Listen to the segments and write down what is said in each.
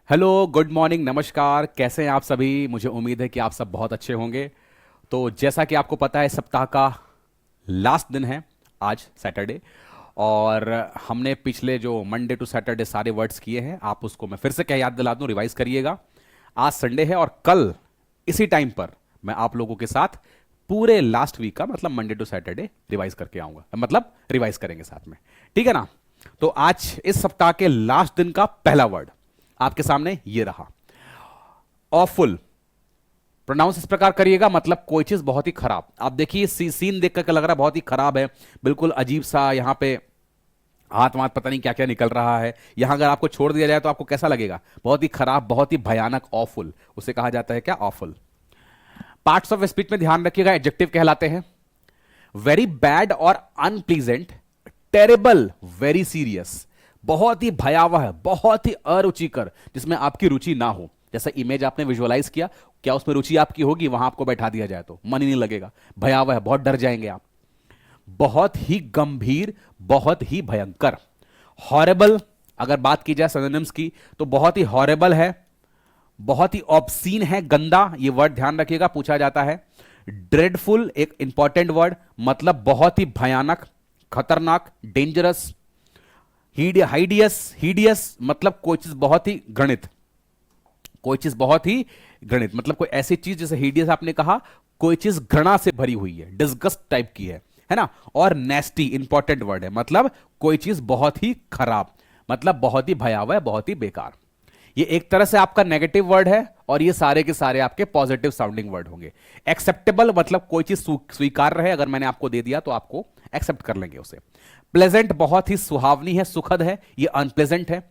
Hello, good morning, नमस्कार। कैसे हैं आप सभी? मुझे उम्मीद है कि आप सब बहुत अच्छे होंगे। तो जैसा कि आपको पता है, सप्ताह का लास्ट दिन है आज, सैटरडे। और हमने पिछले जो मंडे टू सैटरडे सारे वर्ड्स किए हैं, आप उसको मैं फिर से क्या याद दिला दूं, रिवाइज करिएगा। आज संडे है और कल इसी टाइम पर मैं आप लोगों के साथ पूरे लास्ट वीक का मतलब मंडे टू सैटरडे रिवाइज करके आऊंगा, मतलब रिवाइज करेंगे साथ में। ठीक है ना? तो आज इस सप्ताह के लास्ट दिन का पहला वर्ड आपके सामने ये रहा, ऑफुल। प्रोनाउंस इस प्रकार करिएगा, मतलब कोई चीज बहुत ही खराब। आप देखिए, सीन देख करके लग रहा है बहुत ही खराब है, बिल्कुल अजीब सा। यहां पे हाथ वाथ पता नहीं क्या क्या निकल रहा है। यहां अगर आपको छोड़ दिया जाए तो आपको कैसा लगेगा? बहुत ही खराब, बहुत ही भयानक, ऑफुल उसे कहा जाता है। क्या? ऑफुल। पार्ट्स ऑफ स्पीच में ध्यान रखिएगा, एडजेक्टिव कहलाते हैं। वेरी बैड और अनप्लीजेंट, टेरेबल, वेरी सीरियस, बहुत ही भयावह, बहुत ही अरुचिकर, जिसमें आपकी रुचि ना हो। जैसा इमेज आपने विजुअलाइज किया, क्या उसमें रुचि आपकी होगी? वहां आपको बैठा दिया जाए तो मन ही नहीं लगेगा। भयावह, बहुत डर जाएंगे आप। बहुत ही गंभीर, बहुत ही भयंकर। हॉरेबल, अगर बात की जाए सिनोनिम्स की, तो बहुत ही हॉरेबल है, बहुत ही ऑब्सीन है, गंदा। ये वर्ड ध्यान रखिएगा, पूछा जाता है। ड्रेडफुल, एक इंपॉर्टेंट वर्ड, मतलब बहुत ही भयानक, खतरनाक, डेंजरस। हीडियस मतलब कोई चीज बहुत ही घृणित, कोई चीज बहुत ही घृणित, मतलब कोई ऐसी चीज, जैसे हीडियस आपने कहा, कोई चीज घृणा से भरी हुई है, डिस्गस्ट टाइप की है ना? और नेस्टी इंपॉर्टेंट वर्ड है, मतलब कोई चीज बहुत ही खराब, मतलब बहुत ही भयावह, बहुत ही बेकार। ये एक तरह से आपका नेगेटिव वर्ड है और ये सारे के सारे आपके पॉजिटिव साउंडिंग वर्ड होंगे। एक्सेप्टेबल मतलब कोई चीज स्वीकार्य है, अगर मैंने आपको दे दिया तो आपको एक्सेप्ट कर लेंगे उसे। प्लेजेंट, बहुत ही सुहावनी है, सुखद है, ये अनप्लेजेंट है।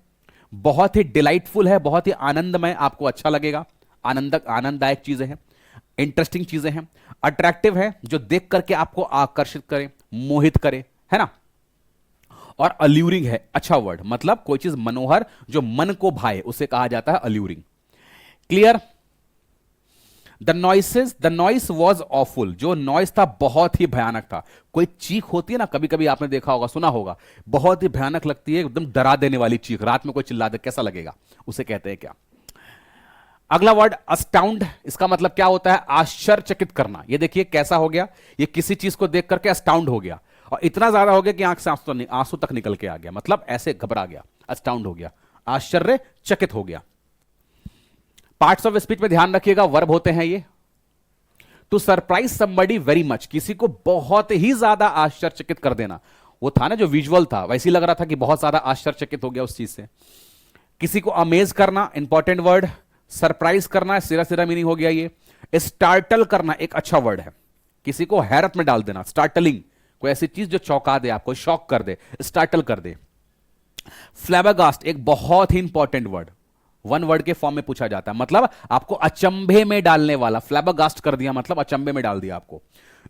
बहुत ही डिलाइटफुल है, बहुत ही आनंदमय, आपको अच्छा लगेगा, आनंददायक चीजें हैं, इंटरेस्टिंग चीजें हैं। अट्रैक्टिव है, जो देख करके आपको आकर्षित करे, मोहित करे, है ना? और अल्यूरिंग है, अच्छा वर्ड, मतलब कोई चीज मनोहर, जो मन को भाए, उसे कहा जाता है alluring. Clear? The noise was awful, जो नॉइस था बहुत ही भयानक था। कोई चीख होती है ना, कभी कभी आपने देखा होगा, सुना होगा, बहुत ही भयानक लगती है, एकदम डरा देने वाली चीख, रात में कोई चिल्ला दे कैसा लगेगा, उसे कहते हैं क्या? अगला वर्ड अस्टाउंड, इसका मतलब क्या होता है? आश्चर्यचकित करना। ये देखिए कैसा हो गया, ये किसी चीज को देख करके अस्टाउंड हो गया, और इतना ज्यादा हो गया कि आंख से आंसू तक निकल के आ गया, मतलब ऐसे घबरा गया, अस्टाउंड हो गया, आश्चर्यचकित हो गया। पार्ट्स ऑफ स्पीच में ध्यान रखिएगा, वर्ब होते हैं ये। To surprise somebody very much, किसी को बहुत ही ज्यादा आश्चर्यचकित कर देना। वो था ना जो विजुअल था, वैसे ही लग रहा था कि बहुत ज्यादा आश्चर्यचकित हो गया उस चीज से। किसी को अमेज करना, इंपॉर्टेंट वर्ड। सरप्राइज करना, सिरा सिरा मीनिंग हो गया ये। स्टार्टल करना, एक अच्छा वर्ड है, किसी को हैरत में डाल देना, स्टार्टलिंग, कोई ऐसी चीज जो चौंका दे, आपको शॉक कर दे, स्टार्टल कर दे। फ्लैबागास्ट, एक बहुत ही इंपॉर्टेंट वर्ड, वन वर्ड के फॉर्म में पूछा जाता है, मतलब आपको अचंभे में डालने वाला। फ्लैबागास्ट कर दिया मतलब अचंभे में डाल दिया आपको।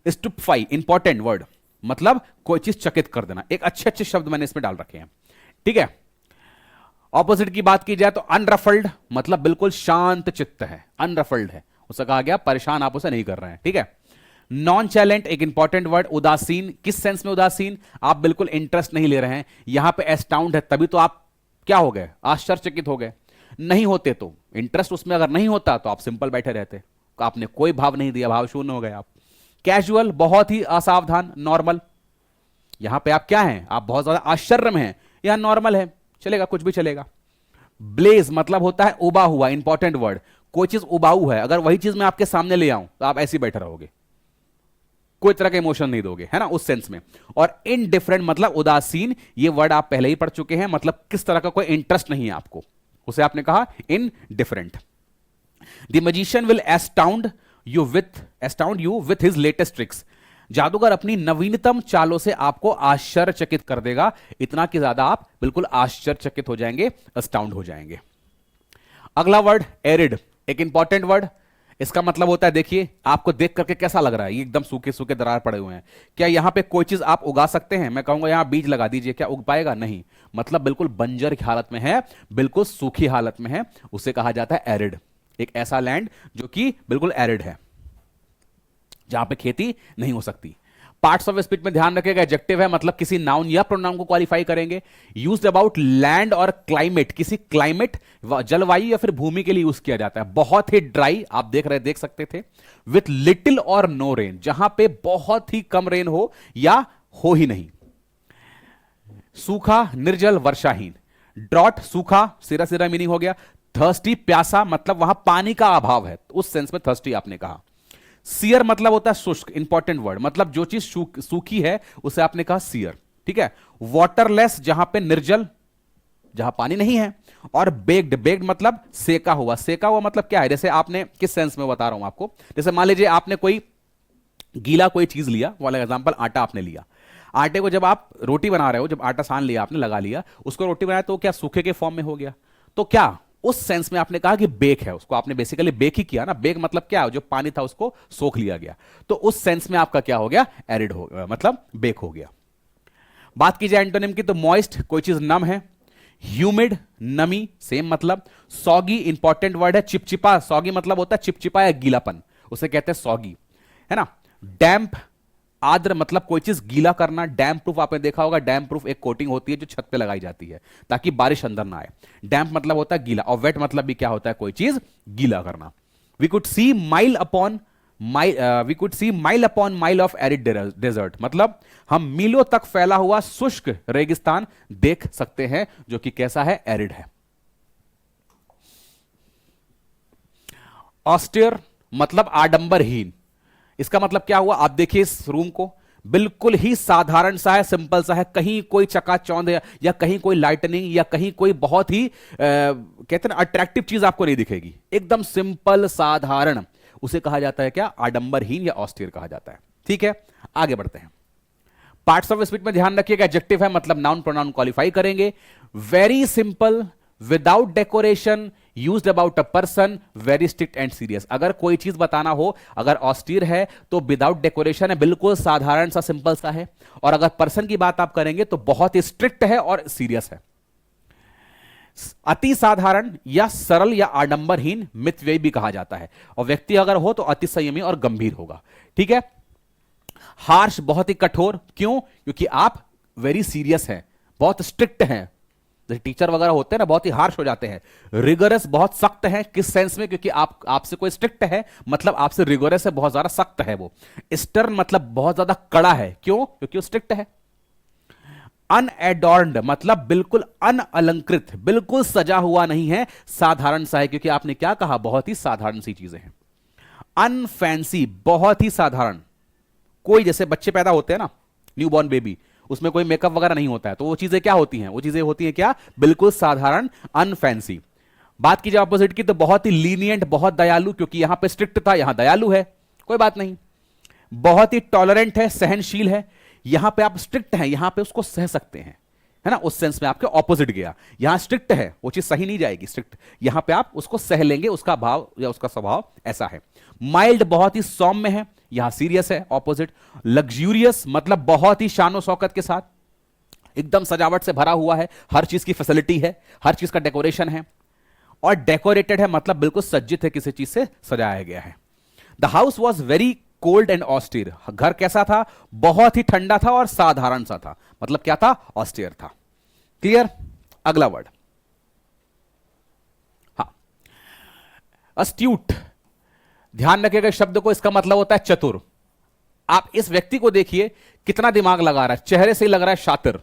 स्टुपफाई, इंपॉर्टेंट वर्ड, मतलब कोई चीज चकित कर देना। एक अच्छे अच्छे शब्द मैंने इसमें डाल रखे हैं, ठीक है? ऑपोजिट की बात की जाए तो अनरफल्ड, मतलब बिल्कुल शांत चित्त है, अनरफल्ड है, उसे कहा गया परेशान आप उसे नहीं कर रहे हैं, ठीक है? नॉन चैलेंट, एक इंपॉर्टेंट वर्ड। उदासीन, किस सेंस में उदासीन? आप बिल्कुल इंटरेस्ट नहीं ले रहे हैं। यहां पे एस्टाउंड है, तभी तो आप क्या हो गए? आश्चर्यचकित हो गए। नहीं होते तो, इंटरेस्ट उसमें अगर नहीं होता तो आप सिंपल बैठे रहते, आपने कोई भाव नहीं दिया, भाव शून्य हो गए आप। कैजुअल, बहुत ही असावधान, नॉर्मल। यहां पे आप क्या हैं? आप बहुत ज्यादा आश्चर्य में हैं, यहां नॉर्मल है, चलेगा, कुछ भी चलेगा। ब्लेज मतलब होता है उबा हुआ, इंपॉर्टेंट वर्ड, कोई चीज उबाऊ है, अगर वही चीज मैं आपके सामने ले आऊं तो आप ऐसे ही बैठे रहोगे, कोई तरह का इमोशन नहीं दोगे, है ना, उस सेंस में। और इनडिफरेंट मतलब उदासीन, ये वर्ड आप पहले ही पढ़ चुके हैं, मतलब किस तरह का कोई इंटरेस्ट नहीं है आपको, उसे आपने कहा indifferent. The magician will एस्टाउंड you with his latest tricks, जादूगर अपनी नवीनतम चालों से आपको आश्चर्यचकित कर देगा, इतना कि ज्यादा आप बिल्कुल आश्चर्यचकित हो जाएंगे, अस्टाउंड हो जाएंगे। अगला वर्ड एरिड, एक इंपॉर्टेंट वर्ड। इसका मतलब होता है, देखिए आपको देख करके कैसा लग रहा है, ये एकदम सूखे सूखे दरार पड़े हुए हैं, क्या यहां पे कोई चीज आप उगा सकते हैं? मैं कहूंगा यहां बीज लगा दीजिए, क्या उग पाएगा? नहीं, मतलब बिल्कुल बंजर की हालत में है, बिल्कुल सूखी हालत में है, उसे कहा जाता है एरिड। एक ऐसा लैंड जो कि बिल्कुल एरिड है, जहां पे खेती नहीं हो सकती। पार्ट्स ऑफ स्पीच में ध्यान रखिएगा, एडजेक्टिव है मतलब किसी नाउन या प्रोनाउन को क्वालिफाई करेंगे। यूज्ड अबाउट लैंड और क्लाइमेट, किसी क्लाइमेट जलवायु या फिर भूमि के लिए यूज किया जाता है। बहुत ही ड्राई, आप देख सकते थे। विथ लिटिल और नो रेन, जहां पे बहुत ही कम रेन हो या हो ही नहीं। सूखा, निर्जल, वर्षाहीन। ड्रॉट, सूखा, सीधा सीधा मीनिंग हो गया। थर्स्टी, प्यासा, मतलब वहां पानी का अभाव है, उस सेंस में थर्स्टी आपने कहा। सियर मतलब होता है शुष्क, इंपॉर्टेंट वर्ड, मतलब जो चीज सूखी है उसे आपने कहा सियर, ठीक है। वाटरलेस, जहां पे निर्जल, जहां पानी नहीं है। और बेक्ड, बेक्ड मतलब सेका हुआ। सेका हुआ मतलब क्या है, जैसे आपने किस सेंस में बता रहा हूं आपको, जैसे मान लीजिए आपने कोई गीला कोई चीज लिया, फॉर एग्जांपल आटा आपने लिया। आटे को जब आप रोटी बना रहे हो, जब आटा सान लिया आपने, लगा लिया, उसको रोटी बनाया तो क्या सूखे के फॉर्म में हो गया। तो क्या उस सेंस में आपने कहा कि बेक है, उसको आपने बेसिकली बेक ही किया ना। बेक मतलब क्या है, जो पानी था उसको सोख लिया गया। तो उस सेंस में आपका क्या हो गया, एरिड हो गया, मतलब बेक हो गया। बात की जाए एंटोनिम की तो मॉइस्ट, कोई चीज नम है। ह्यूमिड, नमी, सेम मतलब। सॉगी, इंपॉर्टेंट वर्ड है। चिपचिपा, सॉगी मतलब होता है चिपचिपा या गीलापन, उसे कहते हैं सॉगी, है ना। डैम्प, आर्द्र मतलब कोई चीज गीला करना। डैम्प प्रूफ आपने देखा होगा, डैम्प प्रूफ एक कोटिंग होती है जो छत पे लगाई जाती है ताकि बारिश अंदर ना आए। डैम्प मतलब होता है गीला, और वेट मतलब भी क्या होता है, कोई चीज गीला करना। We could see mile upon mile of arid desert, मतलब हम मीलों तक फैला हुआ शुष्क रेगिस्तान देख सकते हैं जो कि कैसा है, एरिड है। ऑस्टियर मतलब आडंबरहीन। इसका मतलब क्या हुआ, आप देखिए इस रूम को, बिल्कुल ही साधारण सा है, सिंपल सा है। कहीं कोई चकाचौंध या कहीं कोई लाइटनिंग या कहीं कोई बहुत ही कहते हैं अट्रैक्टिव चीज आपको नहीं दिखेगी। एकदम सिंपल साधारण, उसे कहा जाता है क्या, आडंबरहीन या ऑस्टियर कहा जाता है। ठीक है, आगे बढ़ते हैं। पार्ट्स ऑफ स्पीच में ध्यान रखिएगा, एडजेक्टिव है मतलब नाउन प्रोनाउन क्वालिफाई करेंगे। Very simple, without decoration, used about a person, very strict and serious. अगर कोई चीज बताना हो, अगर ऑस्टियर है तो विदाउट डेकोरेशन है, बिल्कुल साधारण सा सिंपल सा है। और अगर पर्सन की बात आप करेंगे तो बहुत ही स्ट्रिक्ट है और सीरियस है। अति साधारण या सरल या आडंबरहीन मितव्ययी भी कहा जाता है। और व्यक्ति अगर हो तो अति संयमी और गंभीर होगा। ठीक है। हार्श बहुत ही कठोर, क्यों, क्योंकि आप वेरी सीरियस हैं, बहुत स्ट्रिक्ट हैं। जैसे टीचर वगैरह होते हैं ना, बहुत ही हार्श हो जाते हैं। रिगरस बहुत सख्त है, किस सेंस में, क्योंकि आपसे कोई स्ट्रिक्ट है मतलब आपसे रिगरस है, बहुत ज्यादा सख्त है वो। स्टर्न मतलब बहुत ज्यादा कड़ा है, क्यों, क्योंकि वो स्ट्रिक्ट है। अनएडॉर्न्ड मतलब बिल्कुल अनअलंकृत, बिल्कुल सजा हुआ नहीं है, साधारण सा है, क्योंकि आपने क्या कहा, बहुत ही साधारण सी चीजें हैं। अनफैंसी बहुत ही साधारण, कोई जैसे बच्चे पैदा होते हैं ना, न्यूबॉर्न बेबी, उसमें कोई मेकअप वगैरह नहीं होता है, तो वो चीजें क्या होती हैं, वो चीजें होती हैं क्या, बिल्कुल साधारण, अनफैंसी। बात की जाए ऑपोजिट की तो बहुत ही लीनियंट, बहुत दयालु, क्योंकि यहां पे स्ट्रिक्ट था, यहां दयालु है, कोई बात नहीं। बहुत ही टॉलरेंट है, सहनशील है, यहां पे आप स्ट्रिक्ट हैं, यहां पे उसको सह सकते हैं, है ना, उस सेंस में आपके ऑपोजिट गया। यहां स्ट्रिक्ट है, वो चीज सही नहीं जाएगी स्ट्रिक्ट, यहां पे आप उसको सह लेंगे, उसका भाव या उसका स्वभाव ऐसा है। माइल्ड बहुत ही सौम्य है, यहां सीरियस है, ऑपोजिट। लग्जूरियस मतलब बहुत ही शानो शौकत के साथ, एकदम सजावट से भरा हुआ है, हर चीज की फैसिलिटी है, हर चीज का डेकोरेशन है। और डेकोरेटेड है मतलब बिल्कुल सज्जित है, किसी चीज से सजाया गया है। The house was very cold and austere, घर कैसा था, बहुत ही ठंडा था और साधारण सा था, मतलब क्या था, ऑस्टियर था। क्लियर। अगला वर्ड, हाँ, अस्ट्यूट। ध्यान रखिएगा शब्द को, इसका मतलब होता है चतुर। आप इस व्यक्ति को देखिए कितना दिमाग लगा रहा है, चेहरे से ही लग रहा है शातिर,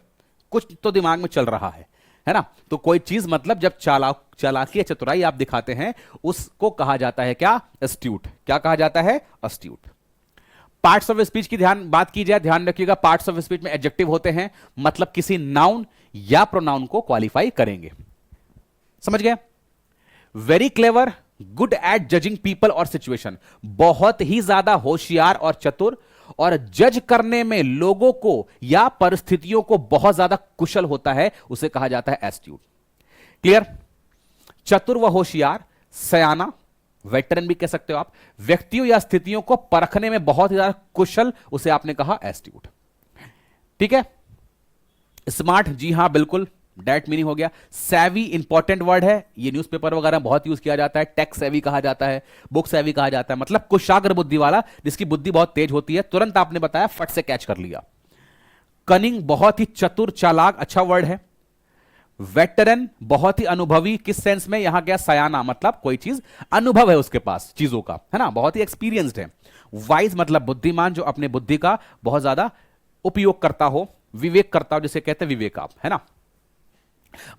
कुछ तो दिमाग में चल रहा है ना। तो कोई चीज मतलब जब चालाकी या चतुराई आप दिखाते हैं, उसको कहा जाता है क्या, अस्ट्यूट। क्या कहा जाता है, अस्ट्यूट। पार्ट्स ऑफ स्पीच की बात की जाए, ध्यान रखिएगा पार्ट्स ऑफ स्पीच में एडजेक्टिव होते हैं, मतलब किसी नाउन या प्रोनाउन को क्वालिफाई करेंगे। समझ गए। Very clever, good at judging people और सिचुएशन, बहुत ही ज्यादा होशियार और चतुर, और जज करने में लोगों को या परिस्थितियों को बहुत ज्यादा कुशल होता है, उसे कहा जाता है एस्ट्यूट। क्लियर। चतुर व होशियार, सयाना, वेटरन भी कह सकते हो आप, व्यक्तियों या स्थितियों को परखने में बहुत ही ज्यादा कुशल, उसे आपने कहा एस्ट्यूट। ठीक है। स्मार्ट, जी हां बिल्कुल, डायरेक्ट मीनिंग हो गया। सैवी इंपॉर्टेंट वर्ड है, ये न्यूज़पेपर वगैरह में बहुत यूज किया जाता है। टेक सैवी कहा जाता है, बुक सैवी कहा जाता है, मतलब कुशाग्र बुद्धि वाला, जिसकी बुद्धि बहुत तेज होती है, तुरंत आपने बताया फट से कैच कर लिया। कनिंग बहुत ही चतुर चालाक, अच्छा वर्ड है। वेटरन बहुत ही अनुभवी, किस सेंस में, यहां गया सयाना, मतलब कोई चीज अनुभव है उसके पास चीजों का, है ना, बहुत ही एक्सपीरियंस्ड है। वाइज मतलब बुद्धिमान, जो अपने बुद्धि का बहुत ज्यादा उपयोग करता हो, विवेक करता हो, जिसे कहते हैं विवेक आप, है ना।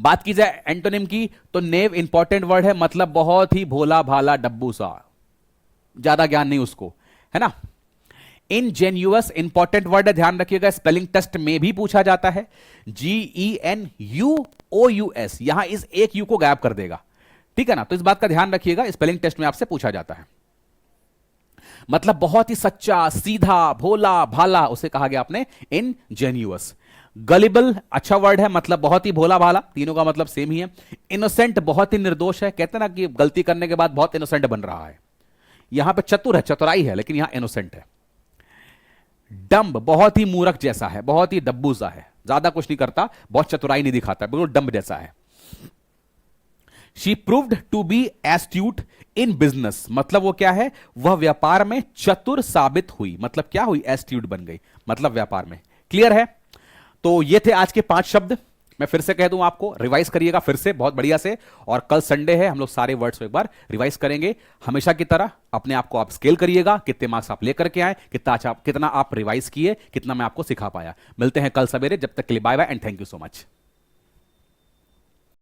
बात की जाए एंटोनिम की, तो नेव इंपॉर्टेंट वर्ड है, मतलब बहुत ही भोला भाला डब्बू सा, ज्यादा ज्ञान नहीं उसको, है ना। इंपोर्टेंट वर्ड है, ध्यान रखिएगा, स्पेलिंग टेस्ट में भी पूछा जाता है। GENUOUS, यहां इस एक यू को गायब कर देगा, ठीक है ना, तो इस बात का ध्यान रखिएगा, स्पेलिंग टेस्ट में आपसे पूछा जाता है। मतलब बहुत ही सच्चा, सीधा, भोला भाला, उसे कहा गया आपने इनजेन्युअस। गलिबल अच्छा वर्ड है, मतलब बहुत ही भोला भाला, तीनों का मतलब सेम ही है। इनोसेंट बहुत ही निर्दोष है, कहते हैं ना कि गलती करने के बाद बहुत इनोसेंट बन रहा है, यहां पे चतुर है, चतुराई है, लेकिन यहां इनोसेंट है। डम्ब बहुत ही मूर्ख जैसा है, बहुत ही डब्बू सा है, ज्यादा कुछ नहीं करता, बहुत चतुराई नहीं दिखाता, बिल्कुल डम्ब जैसा है। She proved to be astute in business, मतलब वो क्या है, वह व्यापार में चतुर साबित हुई, मतलब क्या हुई, एस्ट्यूट बन गई, मतलब व्यापार में। क्लियर है। तो ये थे आज के 5 शब्द, मैं फिर से कह दूं आपको, रिवाइज करिएगा फिर से बहुत बढ़िया से, और कल संडे है, हम लोग सारे वर्ड्स को एक बार रिवाइज करेंगे। हमेशा की तरह अपने आप को आप स्केल करिएगा, कितने मार्क्स आप लेकर के आए, कितना आप रिवाइज किए, कितना मैं आपको सिखा पाया। मिलते हैं कल सवेरे, जब तक के लिए bye bye and thank you so much.